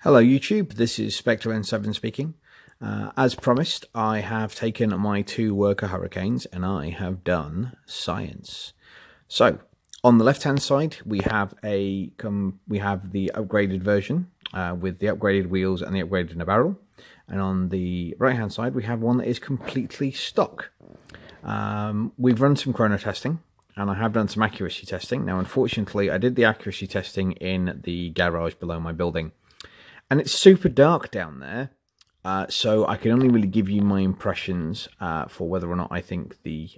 Hello YouTube, this is Spectre N7 speaking. As promised, I have taken my two worker hurricanes and I have done science. So, on the left hand side we have the upgraded version with the upgraded wheels and the upgraded inner barrel. And on the right hand side we have one that is completely stock. We've run some chrono testing and I have done some accuracy testing. Now unfortunately I did the accuracy testing in the garage below my building. And it's super dark down there, so I can only really give you my impressions for whether or not I think the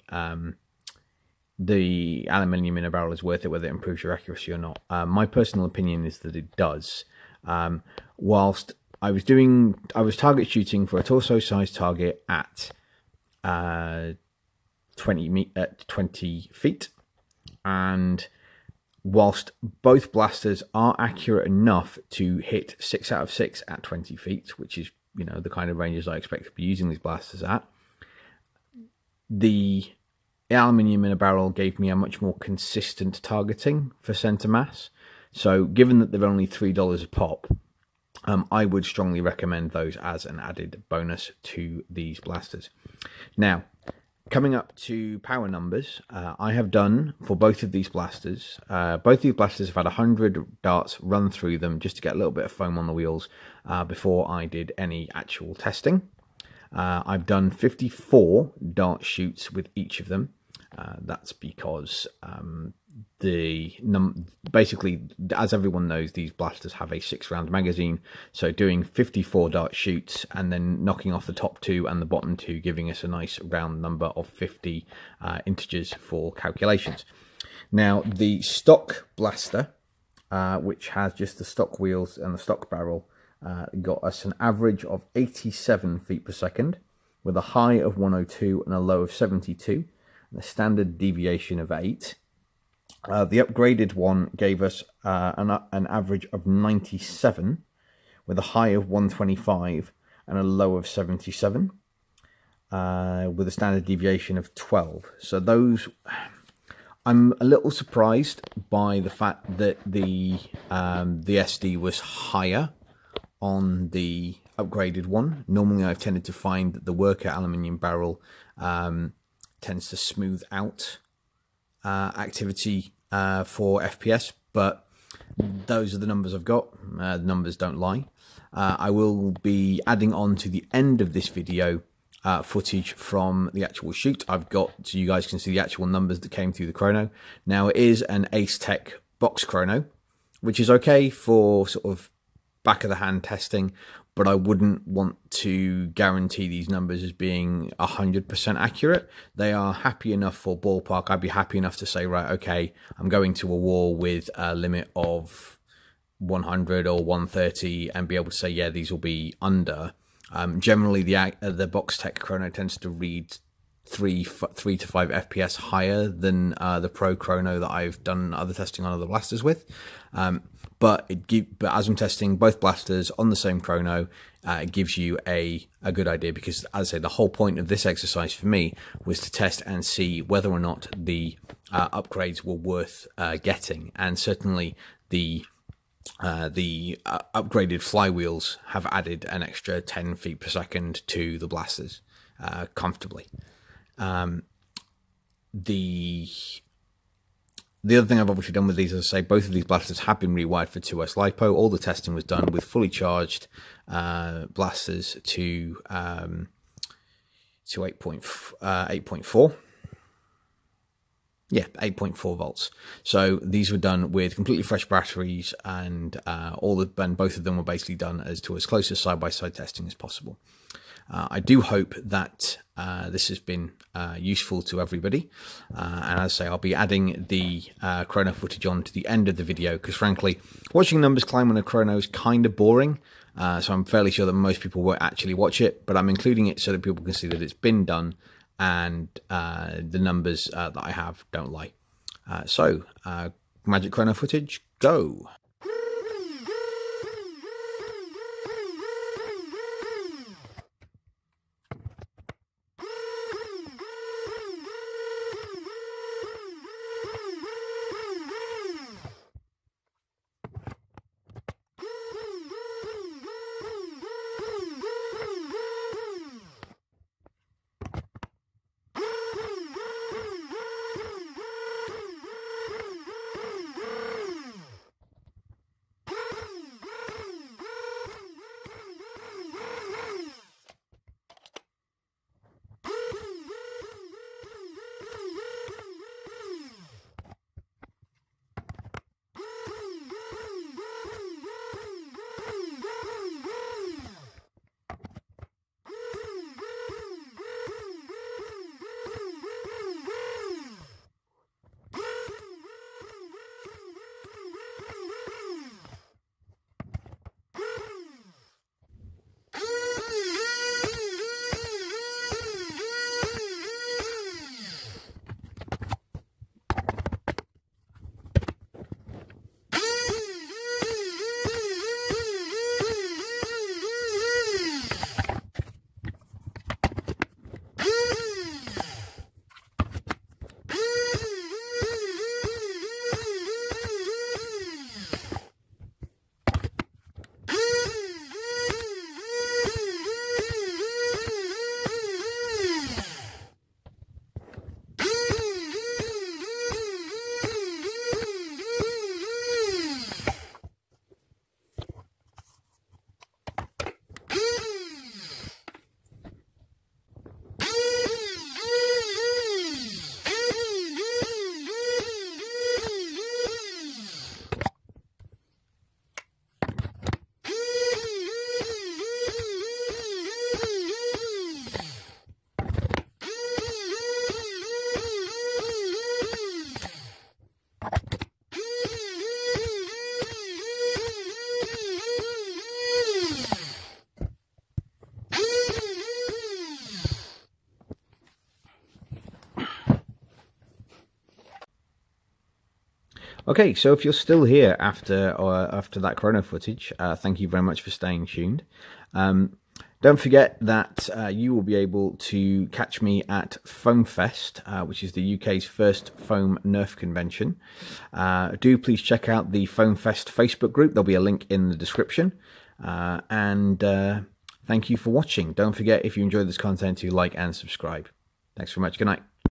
aluminium in a barrel is worth it, whether it improves your accuracy or not. My personal opinion is that it does. Whilst I was target shooting for a torso-sized target at 20 feet, and whilst both blasters are accurate enough to hit 6 out of 6 at 20 feet, which is, you know, the kind of ranges I expect to be using these blasters at, the aluminium in a barrel gave me a much more consistent targeting for center mass. So given that they're only $3 a pop, I would strongly recommend those as an added bonus to these blasters. Now, coming up to power numbers, I have done for both of these blasters. Both these blasters have had 100 darts run through them just to get a little bit of foam on the wheels before I did any actual testing. I've done 54 dart shoots with each of them. That's because basically, as everyone knows, these blasters have a 6-round magazine, so doing 54 dart shoots and then knocking off the top 2 and the bottom 2, giving us a nice round number of 50 integers for calculations. Now the stock blaster, which has just the stock wheels and the stock barrel, got us an average of 87 feet per second with a high of 102 and a low of 72 and a standard deviation of 8. The upgraded one gave us an average of 97 with a high of 125 and a low of 77 with a standard deviation of 12. So those, I'm a little surprised by the fact that the SD was higher on the upgraded one. Normally I've tended to find that the worker aluminium barrel tends to smooth out activity for FPS, but those are the numbers I've got. The numbers don't lie. I will be adding on to the end of this video footage from the actual shoot I've got, so you guys can see the actual numbers that came through the chrono. Now it is an Acetech box chrono, which is okay for sort of back of the hand testing, but I wouldn't want to guarantee these numbers as being 100% accurate. They are happy enough for ballpark. I'd be happy enough to say, right, okay, I'm going to a war with a limit of 100 or 130 and be able to say, yeah, these will be under. Generally, the box tech chrono tends to read 3 to 5 FPS higher than the Pro chrono that I've done other testing on other blasters with. But as I'm testing both blasters on the same chrono, it gives you a good idea, because, as I say, the whole point of this exercise for me was to test and see whether or not the upgrades were worth getting. And certainly the upgraded flywheels have added an extra 10 feet per second to the blasters comfortably. The other thing I've obviously done with these, as I say, both of these blasters have been rewired for 2S Lipo. All the testing was done with fully charged blasters to 8.4. Yeah, 8.4 volts. So these were done with completely fresh batteries, and both of them were basically done as close as side-by-side testing as possible. I do hope that this has been useful to everybody, and as I say, I'll be adding the chrono footage on to the end of the video, because frankly, watching numbers climb on a chrono is kind of boring, so I'm fairly sure that most people won't actually watch it, but I'm including it so that people can see that it's been done, and the numbers that I have don't lie. So, magic chrono footage, go! Okay, so if you're still here after that Chrono footage, thank you very much for staying tuned. Don't forget that you will be able to catch me at Foam Fest, which is the UK's first foam Nerf convention. Do please check out the Foam Fest Facebook group. There'll be a link in the description. Thank you for watching. Don't forget, if you enjoyed this content, to like and subscribe. Thanks very much. Good night.